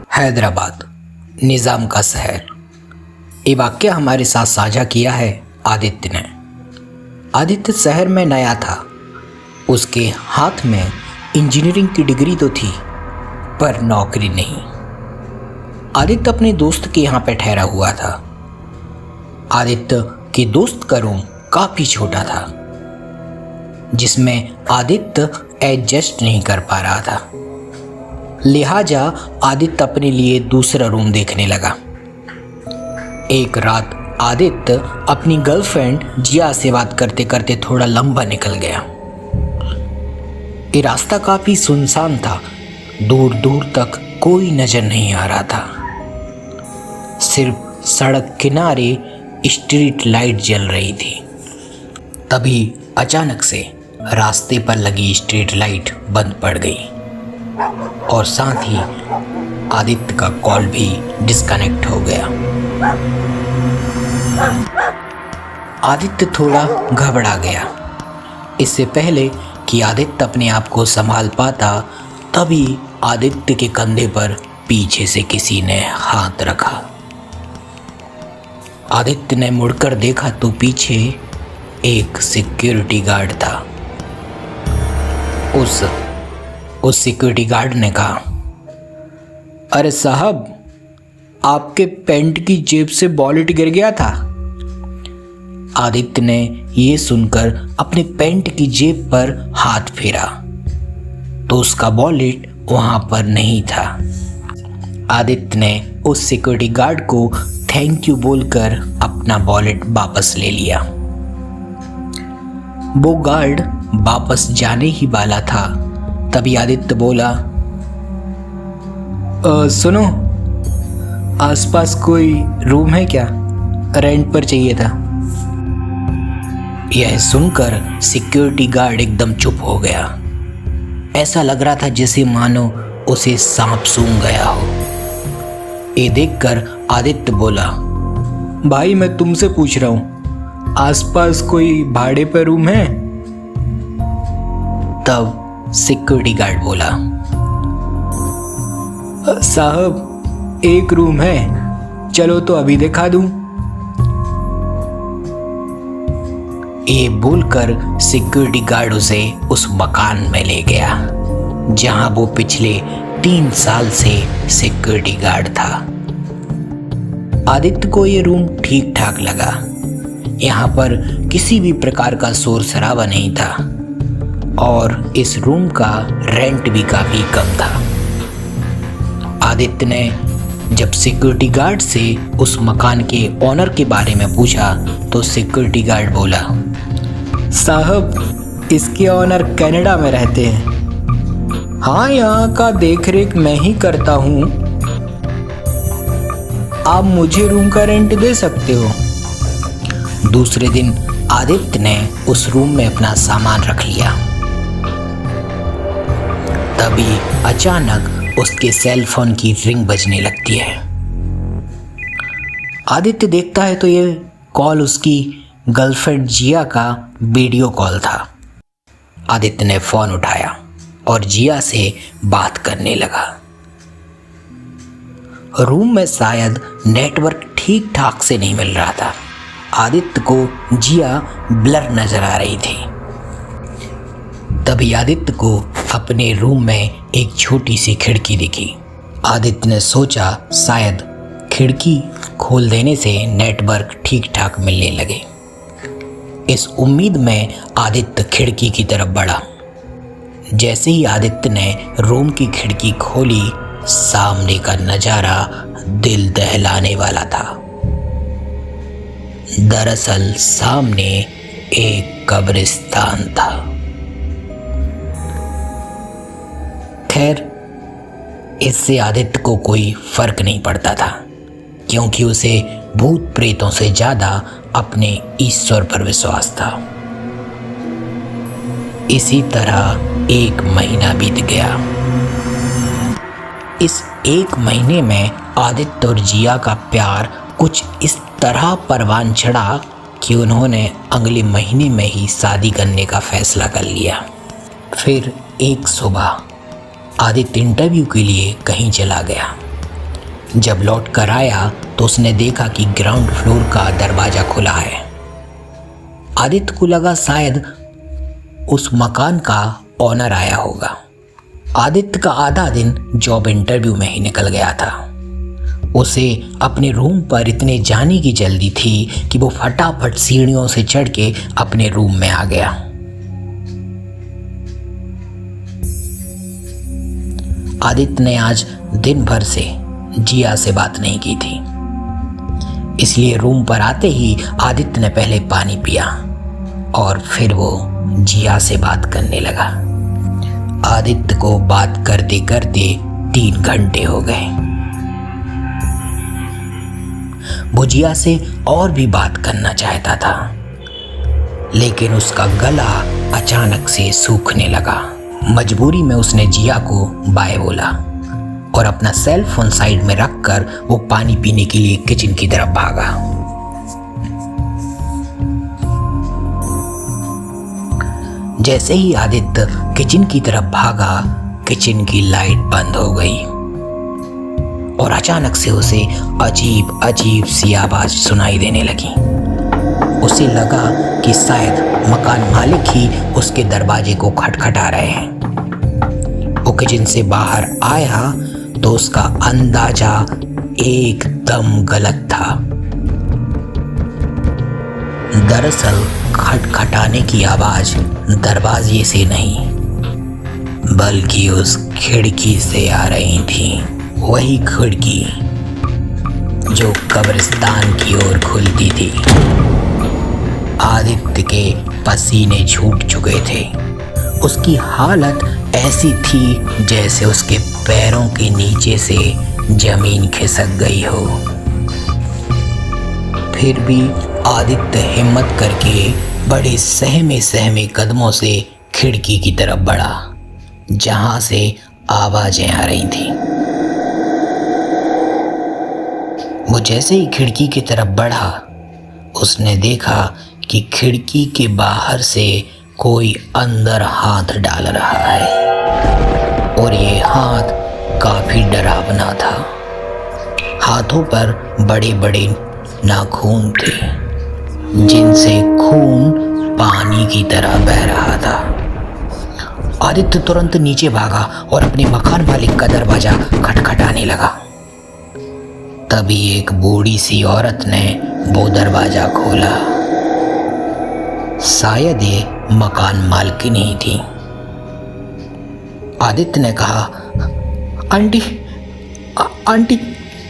हैदराबाद, निज़ाम का शहर। ये वाक्य हमारे साथ साझा किया है आदित्य ने। आदित्य शहर में नया था। उसके हाथ में इंजीनियरिंग की डिग्री तो थी, पर नौकरी नहीं। आदित्य अपने दोस्त के यहाँ पे ठहरा हुआ था। आदित्य के दोस्त का रूम काफ़ी छोटा था, जिसमें आदित्य एडजस्ट नहीं कर पा रहा था। लिहाजा आदित्य अपने लिए दूसरा रूम देखने लगा। एक रात आदित्य अपनी गर्लफ्रेंड जिया से बात करते करते थोड़ा लंबा निकल गया। ये रास्ता काफ़ी सुनसान था। दूर दूर तक कोई नजर नहीं आ रहा था। सिर्फ सड़क किनारे स्ट्रीट लाइट जल रही थी। तभी अचानक से रास्ते पर लगी स्ट्रीट लाइट बंद पड़ गई और साथ ही आदित्य का कॉल भी डिस्कनेक्ट हो गया। आदित्य थोड़ा घबरा गया। इससे पहले कि आदित्य अपने आप को संभाल पाता, तभी आदित्य के कंधे पर पीछे से किसी ने हाथ रखा। आदित्य ने मुड़कर देखा तो पीछे एक सिक्योरिटी गार्ड था। उस सिक्योरिटी गार्ड ने कहा, अरे साहब, आपके पैंट की जेब से वॉलेट गिर गया था। आदित्य ने ये सुनकर अपने पैंट की जेब पर हाथ फेरा तो उसका वॉलेट वहां पर नहीं था। आदित्य ने उस सिक्योरिटी गार्ड को थैंक यू बोलकर अपना वॉलेट वापस ले लिया। वो गार्ड वापस जाने ही वाला था, तभी आदित्य बोला, सुनो, आसपास कोई रूम है क्या? रेंट पर चाहिए था। यह सुनकर सिक्योरिटी गार्ड एकदम चुप हो गया। ऐसा लग रहा था जैसे मानो उसे सांप सूंघ गया हो। ये देखकर आदित्य बोला, भाई मैं तुमसे पूछ रहा हूं, आसपास कोई भाड़े पर रूम है? तब सिक्योरिटी गार्ड बोला, साहब एक रूम है, चलो तो अभी दिखा दूं। ये बोलकर सिक्योरिटी गार्ड उसे उस मकान में ले गया जहां वो पिछले 3 साल से सिक्योरिटी गार्ड था। आदित्य को ये रूम ठीक ठाक लगा। यहाँ पर किसी भी प्रकार का शोर शराबा नहीं था और इस रूम का रेंट भी काफी कम था। आदित्य ने जब सिक्योरिटी गार्ड से उस मकान के ओनर के बारे में पूछा तो सिक्योरिटी गार्ड बोला, साहब इसके ओनर कनाडा में रहते हैं। हाँ, यहाँ का देखरेख मैं ही करता हूँ। आप मुझे रूम का रेंट दे सकते हो। दूसरे दिन आदित्य ने उस रूम में अपना सामान रख लिया। तभी अचानक उसके सेल फोन की रिंग बजने लगती है। आदित्य देखता है तो ये कॉल उसकी गर्लफ्रेंड जिया का वीडियो कॉल था। आदित्य ने फोन उठाया और जिया से बात करने लगा। रूम में शायद नेटवर्क ठीक ठाक से नहीं मिल रहा था। आदित्य को जिया ब्लर नजर आ रही थी। तभी आदित्य को अपने रूम में एक छोटी सी खिड़की दिखी। आदित्य ने सोचा शायद खिड़की खोल देने से नेटवर्क ठीक ठाक मिलने लगे। इस उम्मीद में आदित्य खिड़की की तरफ बढ़ा। जैसे ही आदित्य ने रूम की खिड़की खोली, सामने का नजारा दिल दहलाने वाला था। दरअसल सामने एक कब्रिस्तान था। खैर, इससे आदित्य को कोई फर्क नहीं पड़ता था, क्योंकि उसे भूत प्रेतों से ज्यादा अपने ईश्वर पर विश्वास था। इसी तरह 1 महीना बीत गया। इस 1 महीने में आदित्य और जिया का प्यार कुछ इस तरह परवान चढ़ा कि उन्होंने अगले महीने में ही शादी करने का फैसला कर लिया। फिर एक सुबह आदित्य इंटरव्यू के लिए कहीं चला गया। जब लौट कर आया तो उसने देखा कि ग्राउंड फ्लोर का दरवाज़ा खुला है। आदित्य को लगा शायद उस मकान का ओनर आया होगा। आदित्य का आधा दिन जॉब इंटरव्यू में ही निकल गया था। उसे अपने रूम पर इतने जाने की जल्दी थी कि वो फटाफट सीढ़ियों से चढ़ के अपने रूम में आ गया। आदित्य ने आज दिन भर से जिया से बात नहीं की थी, इसलिए रूम पर आते ही आदित्य ने पहले पानी पिया और फिर वो जिया से बात करने लगा। आदित्य को बात करते करते 3 घंटे हो गए। वो जिया से और भी बात करना चाहता था, लेकिन उसका गला अचानक से सूखने लगा। मजबूरी में उसने जिया को बाय बोला और अपना सेल फोन साइड में रखकर वो पानी पीने के लिए किचन की तरफ भागा। जैसे ही आदित्य किचन की तरफ भागा, किचन की लाइट बंद हो गई और अचानक से उसे अजीब अजीब सी आवाज सुनाई देने लगी। उसे लगा कि शायद मकान मालिक ही उसके दरवाजे को खटखटा रहे हैं। वो किचन से बाहर आया तो उसका अंदाजा एकदम गलत था। दरअसल खटखटाने की आवाज दरवाजे से नहीं बल्कि उस खिड़की से आ रही थी। वही खिड़की जो कब्रिस्तान की ओर खुलती थी। आदित्य के पसीने छूट चुके थे। उसकी हालत ऐसी थी जैसे उसके पैरों के नीचे से जमीन खिसक गई हो। फिर भी आदित्य हिम्मत करके बड़े सहमे सहमे कदमों से खिड़की की तरफ बढ़ा, जहां से आवाजें आ रही थीं। वो जैसे ही खिड़की की तरफ बढ़ा, उसने देखा कि खिड़की के बाहर से कोई अंदर हाथ डाल रहा है और ये हाथ काफी डरावना था। हाथों पर बड़े बड़े नाखून थे जिनसे खून पानी की तरह बह रहा था। आदित्य तुरंत नीचे भागा और अपने मकान मालिक का दरवाजा खटखटाने लगा। तभी एक बूढ़ी सी औरत ने वो दरवाजा खोला। शायद ये मकान मालकिन ही थी। आदित्य ने कहा, आंटी आंटी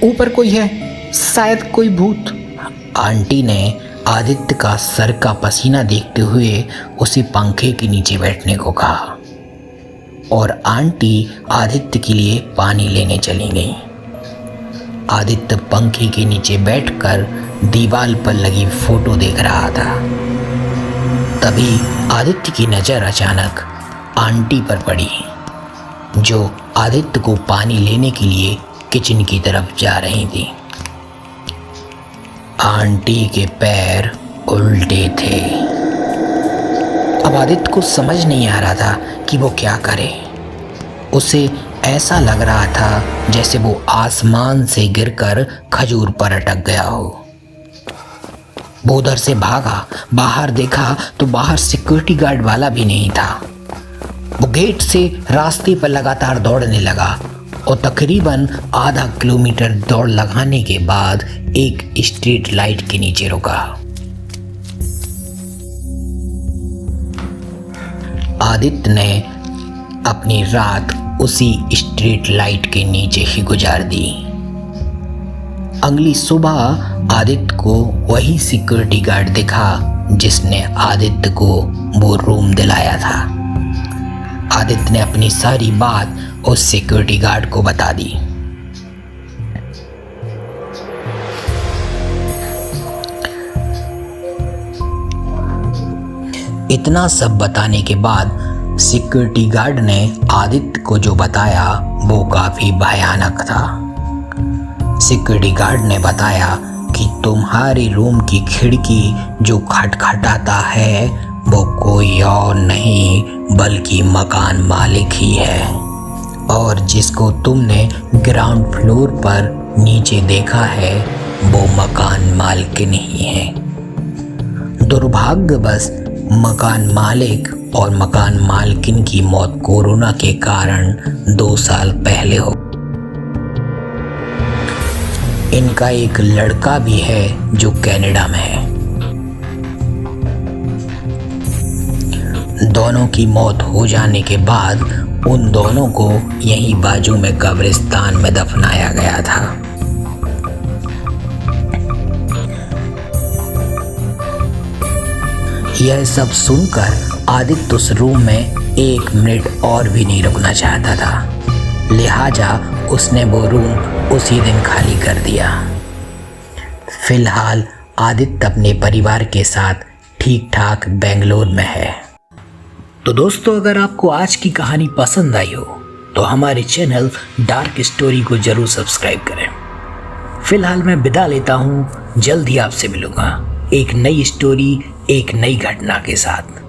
ऊपर कोई है, शायद कोई भूत। आंटी ने आदित्य का सर का पसीना देखते हुए उसे पंखे के नीचे बैठने को कहा और आंटी आदित्य के लिए पानी लेने चली गई। आदित्य पंखे के नीचे बैठकर दीवार पर लगी फोटो देख रहा था। तभी आदित्य की नज़र अचानक आंटी पर पड़ी, जो आदित्य को पानी लेने के लिए किचन की तरफ जा रही थी। आंटी के पैर उल्टे थे। अब आदित्य को समझ नहीं आ रहा था कि वो क्या करे। उसे ऐसा लग रहा था जैसे वो आसमान से गिरकर खजूर पर अटक गया हो। वो उधर से भागा, बाहर देखा तो बाहर सिक्योरिटी गार्ड वाला भी नहीं था। वो गेट से रास्ते पर लगातार दौड़ने लगा और तकरीबन आधा किलोमीटर दौड़ लगाने के बाद एक स्ट्रीट लाइट के नीचे रुका। आदित्य ने अपनी रात उसी स्ट्रीट लाइट के नीचे ही गुजार दी। अगली सुबह आदित्य को वही सिक्योरिटी गार्ड दिखा जिसने आदित्य को वो रूम दिलाया था। आदित्य ने अपनी सारी बात उस सिक्योरिटी गार्ड को बता दी। इतना सब बताने के बाद सिक्योरिटी गार्ड ने आदित्य को जो बताया वो काफी भयानक था। सिक्योरिटी गार्ड ने बताया कि तुम्हारे रूम की खिड़की जो खटखटाता है वो कोई और नहीं बल्कि मकान मालिक ही है, और जिसको तुमने ग्राउंड फ्लोर पर नीचे देखा है वो मकान मालिकिन ही है। दुर्भाग्यवश मकान मालिक और मकान मालकिन की मौत कोरोना के कारण 2 साल पहले हो। इनका एक लड़का भी है जो कनाडा में है। दोनों की मौत हो जाने के बाद उन दोनों को यहीं बाजू में कब्रिस्तान में दफनाया गया था। यह सब सुनकर आदित्य उस रूम में 1 मिनट और भी नहीं रुकना चाहता था, लिहाजा उसने वो रूम उसी दिन खाली कर दिया। फिलहाल आदित्य अपने परिवार के साथ ठीक ठाक बेंगलोर में है। तो दोस्तों, अगर आपको आज की कहानी पसंद आई हो तो हमारे चैनल डार्क स्टोरी को जरूर सब्सक्राइब करें। फिलहाल मैं विदा लेता हूँ, जल्द ही आपसे मिलूंगा एक नई स्टोरी, एक नई घटना के साथ।